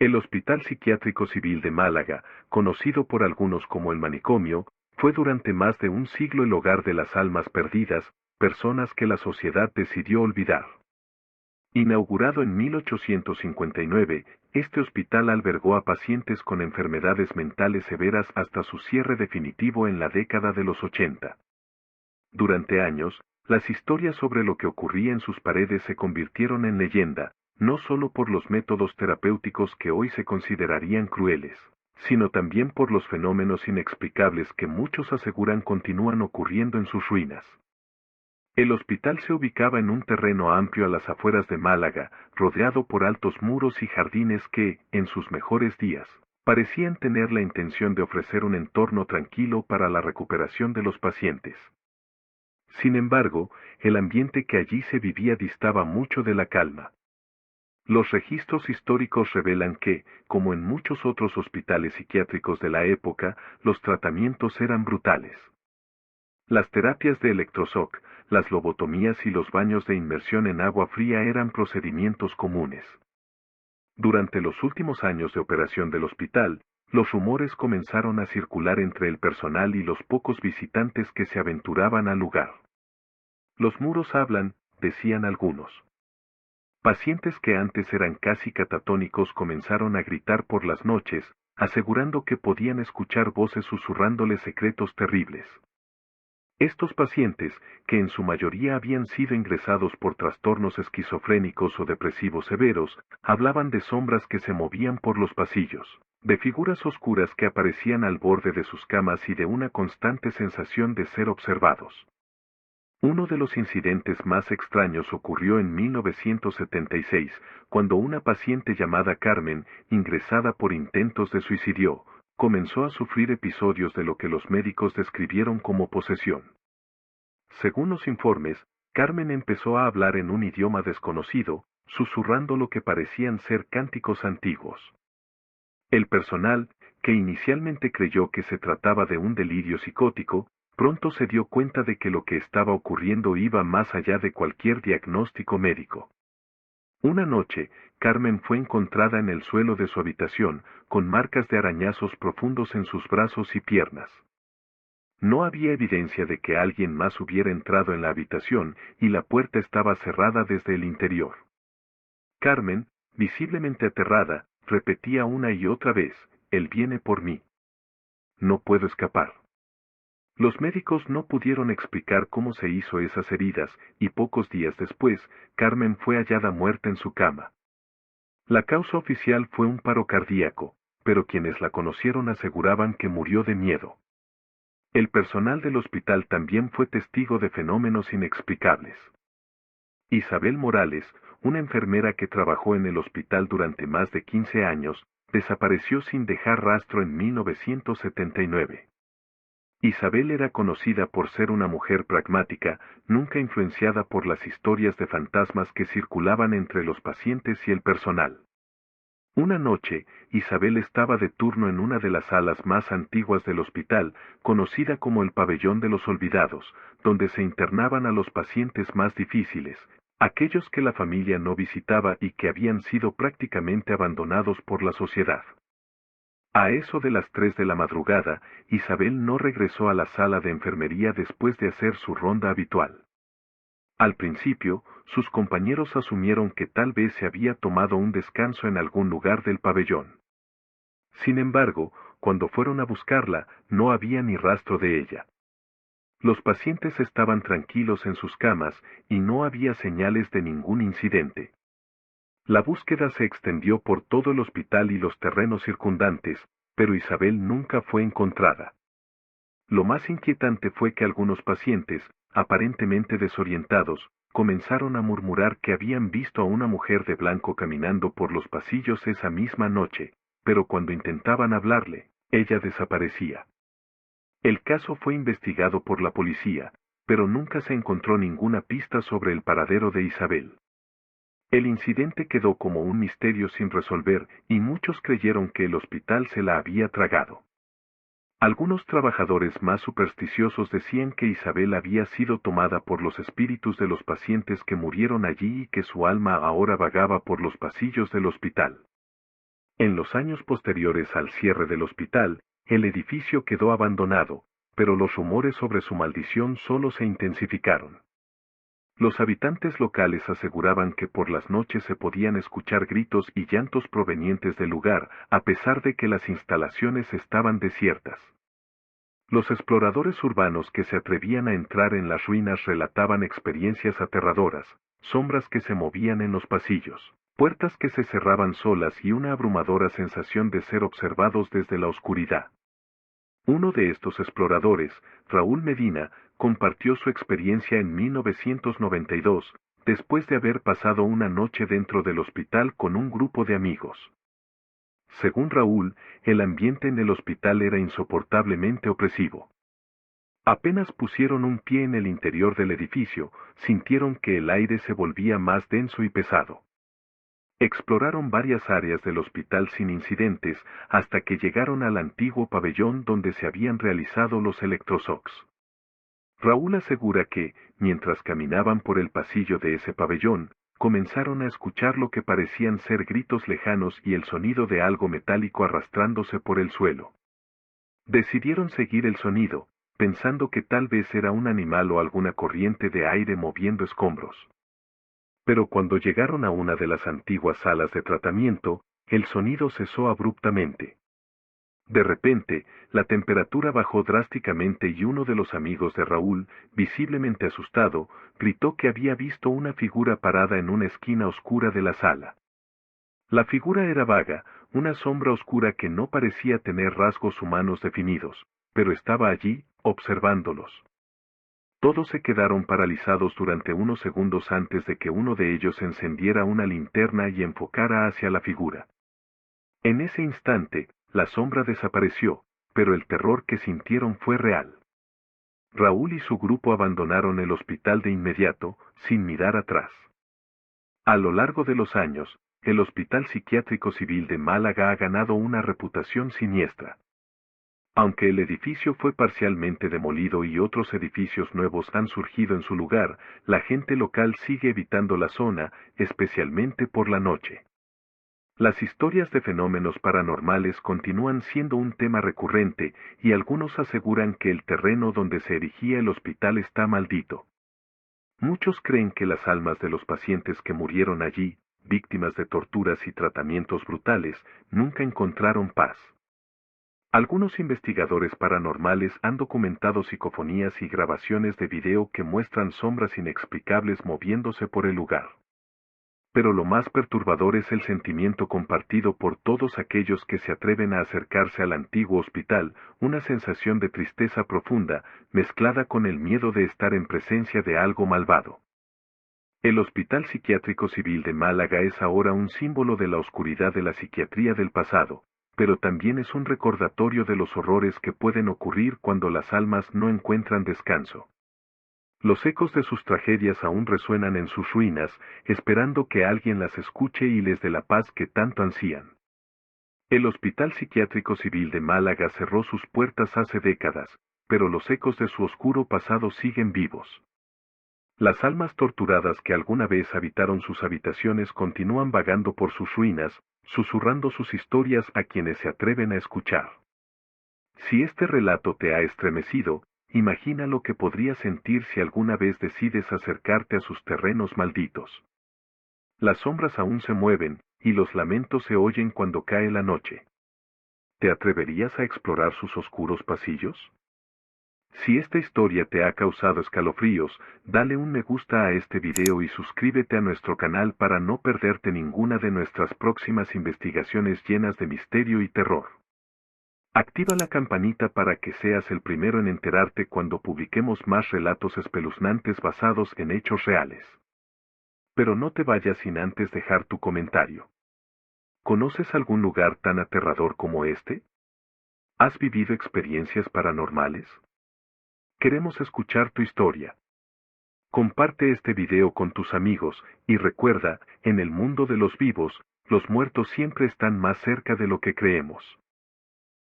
El Hospital Psiquiátrico Civil de Málaga, conocido por algunos como el manicomio, fue durante más de un siglo el hogar de las almas perdidas, personas que la sociedad decidió olvidar. Inaugurado en 1859, este hospital albergó a pacientes con enfermedades mentales severas hasta su cierre definitivo en la década de los 80. Durante años, las historias sobre lo que ocurría en sus paredes se convirtieron en leyenda, no solo por los métodos terapéuticos que hoy se considerarían crueles, sino también por los fenómenos inexplicables que muchos aseguran continúan ocurriendo en sus ruinas. El hospital se ubicaba en un terreno amplio a las afueras de Málaga, rodeado por altos muros y jardines que, en sus mejores días, parecían tener la intención de ofrecer un entorno tranquilo para la recuperación de los pacientes. Sin embargo, el ambiente que allí se vivía distaba mucho de la calma. Los registros históricos revelan que, como en muchos otros hospitales psiquiátricos de la época, los tratamientos eran brutales. Las terapias de electroshock, las lobotomías y los baños de inmersión en agua fría eran procedimientos comunes. Durante los últimos años de operación del hospital, los rumores comenzaron a circular entre el personal y los pocos visitantes que se aventuraban al lugar. Los muros hablan, decían algunos. Pacientes que antes eran casi catatónicos comenzaron a gritar por las noches, asegurando que podían escuchar voces susurrándoles secretos terribles. Estos pacientes, que en su mayoría habían sido ingresados por trastornos esquizofrénicos o depresivos severos, hablaban de sombras que se movían por los pasillos, de figuras oscuras que aparecían al borde de sus camas y de una constante sensación de ser observados. Uno de los incidentes más extraños ocurrió en 1976, cuando una paciente llamada Carmen, ingresada por intentos de suicidio, comenzó a sufrir episodios de lo que los médicos describieron como posesión. Según los informes, Carmen empezó a hablar en un idioma desconocido, susurrando lo que parecían ser cánticos antiguos. El personal, que inicialmente creyó que se trataba de un delirio psicótico, pronto se dio cuenta de que lo que estaba ocurriendo iba más allá de cualquier diagnóstico médico. Una noche, Carmen fue encontrada en el suelo de su habitación, con marcas de arañazos profundos en sus brazos y piernas. No había evidencia de que alguien más hubiera entrado en la habitación, y la puerta estaba cerrada desde el interior. Carmen, visiblemente aterrada, repetía una y otra vez, «Él viene por mí. No puedo escapar». Los médicos no pudieron explicar cómo se hizo esas heridas, y pocos días después, Carmen fue hallada muerta en su cama. La causa oficial fue un paro cardíaco, pero quienes la conocieron aseguraban que murió de miedo. El personal del hospital también fue testigo de fenómenos inexplicables. Isabel Morales, una enfermera que trabajó en el hospital durante más de 15 años, desapareció sin dejar rastro en 1979. Isabel era conocida por ser una mujer pragmática, nunca influenciada por las historias de fantasmas que circulaban entre los pacientes y el personal. Una noche, Isabel estaba de turno en una de las salas más antiguas del hospital, conocida como el Pabellón de los Olvidados, donde se internaban a los pacientes más difíciles, aquellos que la familia no visitaba y que habían sido prácticamente abandonados por la sociedad. A eso de las 3 de la madrugada, Isabel no regresó a la sala de enfermería después de hacer su ronda habitual. Al principio, sus compañeros asumieron que tal vez se había tomado un descanso en algún lugar del pabellón. Sin embargo, cuando fueron a buscarla, no había ni rastro de ella. Los pacientes estaban tranquilos en sus camas, y no había señales de ningún incidente. La búsqueda se extendió por todo el hospital y los terrenos circundantes, pero Isabel nunca fue encontrada. Lo más inquietante fue que algunos pacientes, aparentemente desorientados, comenzaron a murmurar que habían visto a una mujer de blanco caminando por los pasillos esa misma noche, pero cuando intentaban hablarle, ella desaparecía. El caso fue investigado por la policía, pero nunca se encontró ninguna pista sobre el paradero de Isabel. El incidente quedó como un misterio sin resolver, y muchos creyeron que el hospital se la había tragado. Algunos trabajadores más supersticiosos decían que Isabel había sido tomada por los espíritus de los pacientes que murieron allí y que su alma ahora vagaba por los pasillos del hospital. En los años posteriores al cierre del hospital, el edificio quedó abandonado, pero los rumores sobre su maldición solo se intensificaron. Los habitantes locales aseguraban que por las noches se podían escuchar gritos y llantos provenientes del lugar, a pesar de que las instalaciones estaban desiertas. Los exploradores urbanos que se atrevían a entrar en las ruinas relataban experiencias aterradoras, sombras que se movían en los pasillos, puertas que se cerraban solas y una abrumadora sensación de ser observados desde la oscuridad. Uno de estos exploradores, Raúl Medina, compartió su experiencia en 1992, después de haber pasado una noche dentro del hospital con un grupo de amigos. Según Raúl, el ambiente en el hospital era insoportablemente opresivo. Apenas pusieron un pie en el interior del edificio, sintieron que el aire se volvía más denso y pesado. Exploraron varias áreas del hospital sin incidentes, hasta que llegaron al antiguo pabellón donde se habían realizado los electroshocks. Raúl asegura que, mientras caminaban por el pasillo de ese pabellón, comenzaron a escuchar lo que parecían ser gritos lejanos y el sonido de algo metálico arrastrándose por el suelo. Decidieron seguir el sonido, pensando que tal vez era un animal o alguna corriente de aire moviendo escombros. Pero cuando llegaron a una de las antiguas salas de tratamiento, el sonido cesó abruptamente. De repente, la temperatura bajó drásticamente y uno de los amigos de Raúl, visiblemente asustado, gritó que había visto una figura parada en una esquina oscura de la sala. La figura era vaga, una sombra oscura que no parecía tener rasgos humanos definidos, pero estaba allí, observándolos. Todos se quedaron paralizados durante unos segundos antes de que uno de ellos encendiera una linterna y enfocara hacia la figura. En ese instante, la sombra desapareció, pero el terror que sintieron fue real. Raúl y su grupo abandonaron el hospital de inmediato, sin mirar atrás. A lo largo de los años, el Hospital Psiquiátrico Civil de Málaga ha ganado una reputación siniestra. Aunque el edificio fue parcialmente demolido y otros edificios nuevos han surgido en su lugar, la gente local sigue evitando la zona, especialmente por la noche. Las historias de fenómenos paranormales continúan siendo un tema recurrente, y algunos aseguran que el terreno donde se erigía el hospital está maldito. Muchos creen que las almas de los pacientes que murieron allí, víctimas de torturas y tratamientos brutales, nunca encontraron paz. Algunos investigadores paranormales han documentado psicofonías y grabaciones de video que muestran sombras inexplicables moviéndose por el lugar. Pero lo más perturbador es el sentimiento compartido por todos aquellos que se atreven a acercarse al antiguo hospital, una sensación de tristeza profunda, mezclada con el miedo de estar en presencia de algo malvado. El Hospital Psiquiátrico Civil de Málaga es ahora un símbolo de la oscuridad de la psiquiatría del pasado, pero también es un recordatorio de los horrores que pueden ocurrir cuando las almas no encuentran descanso. Los ecos de sus tragedias aún resuenan en sus ruinas, esperando que alguien las escuche y les dé la paz que tanto ansían. El Hospital Psiquiátrico Civil de Málaga cerró sus puertas hace décadas, pero los ecos de su oscuro pasado siguen vivos. Las almas torturadas que alguna vez habitaron sus habitaciones continúan vagando por sus ruinas, susurrando sus historias a quienes se atreven a escuchar. Si este relato te ha estremecido, imagina lo que podrías sentir si alguna vez decides acercarte a sus terrenos malditos. Las sombras aún se mueven, y los lamentos se oyen cuando cae la noche. ¿Te atreverías a explorar sus oscuros pasillos? Si esta historia te ha causado escalofríos, dale un me gusta a este video y suscríbete a nuestro canal para no perderte ninguna de nuestras próximas investigaciones llenas de misterio y terror. Activa la campanita para que seas el primero en enterarte cuando publiquemos más relatos espeluznantes basados en hechos reales. Pero no te vayas sin antes dejar tu comentario. ¿Conoces algún lugar tan aterrador como este? ¿Has vivido experiencias paranormales? Queremos escuchar tu historia. Comparte este video con tus amigos, y recuerda, en el mundo de los vivos, los muertos siempre están más cerca de lo que creemos.